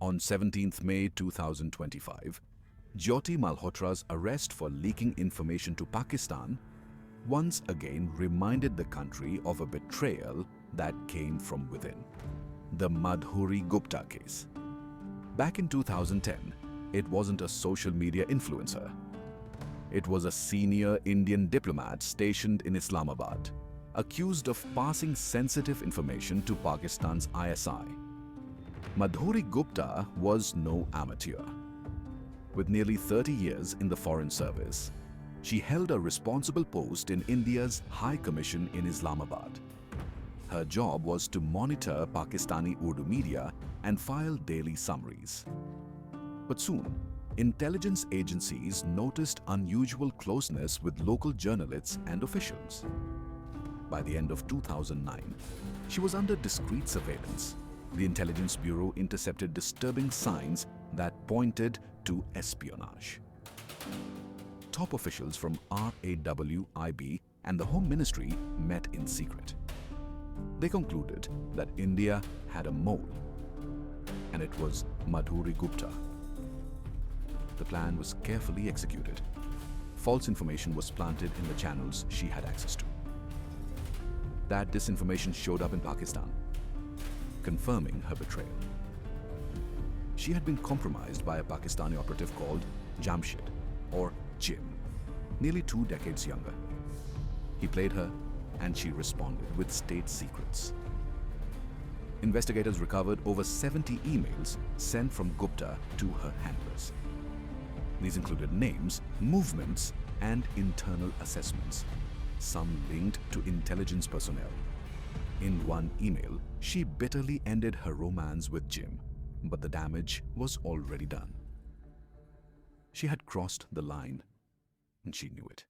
On 17th May 2025, Jyoti Malhotra's arrest for leaking information to Pakistan once again reminded the country of a betrayal that came from within. The Madhuri Gupta case. Back in 2010, it wasn't a social media influencer. It was a senior Indian diplomat stationed in Islamabad, accused of passing sensitive information to Pakistan's ISI. Madhuri Gupta was no amateur. With nearly 30 years in the Foreign Service, she held a responsible post in India's High Commission in Islamabad. Her job was to monitor Pakistani Urdu media and file daily summaries. But soon, intelligence agencies noticed unusual closeness with local journalists and officials. By the end of 2009, she was under discreet surveillance. The Intelligence Bureau intercepted disturbing signs that pointed to espionage. Top officials from RAW, IB, and the Home Ministry met in secret. They concluded that India had a mole, and it was Madhuri Gupta. The plan was carefully executed. False information was planted in the channels she had access to. That disinformation showed up in Pakistan, confirming her betrayal. She had been compromised by a Pakistani operative called Jamshid, or Jim, nearly 2 decades younger. He played her, and she responded with state secrets. Investigators recovered over 70 emails sent from Gupta to her handlers. These included names, movements, and internal assessments, some linked to intelligence personnel. In one email, she bitterly ended her romance with Jim, but the damage was already done. She had crossed the line, and she knew it.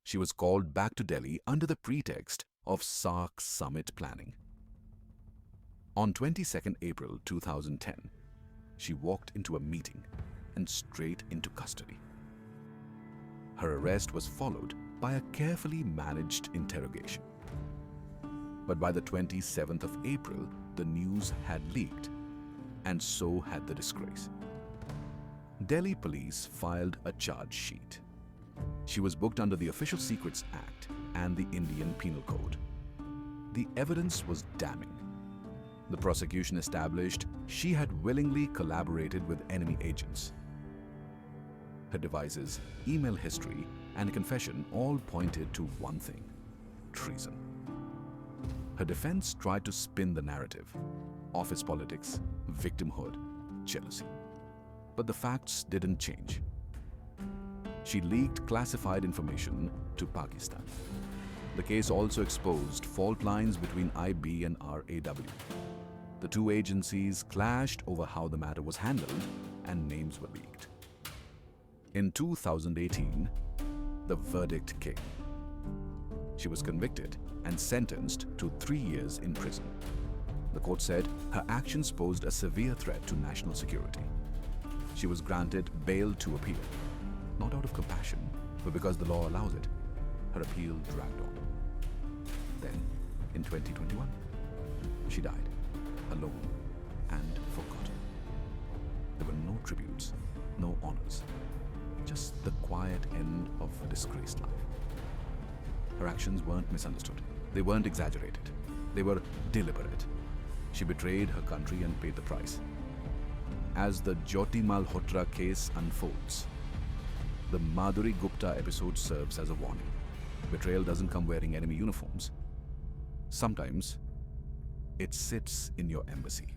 She was called back to Delhi under the pretext of SAARC summit planning. On 22nd April 2010, she walked into a meeting and straight into custody. Her arrest was followed by a carefully managed interrogation. But by the 27th of April, the news had leaked, and so had the disgrace. Delhi police filed a charge sheet. She was booked under the Official Secrets Act and the Indian Penal Code. The evidence was damning. The prosecution established she had willingly collaborated with enemy agents. Her devices, email history, and confession all pointed to one thing: treason. Her defense tried to spin the narrative: office politics, victimhood, jealousy. But the facts didn't change. She leaked classified information to Pakistan. The case also exposed fault lines between IB and RAW. The two agencies clashed over how the matter was handled, and names were leaked. In 2018, the verdict came. She was convicted and sentenced to 3 years in prison. The court said her actions posed a severe threat to national security. She was granted bail to appeal, not out of compassion, but because the law allows it. Her appeal dragged on. Then, in 2021, she died, alone and forgotten. There were no tributes, no honors, just the quiet end of a disgraced life. Her actions weren't misunderstood. They weren't exaggerated. They were deliberate. She betrayed her country and paid the price. As the Jyoti Malhotra case unfolds, the Madhuri Gupta episode serves as a warning. Betrayal doesn't come wearing enemy uniforms. Sometimes, it sits in your embassy.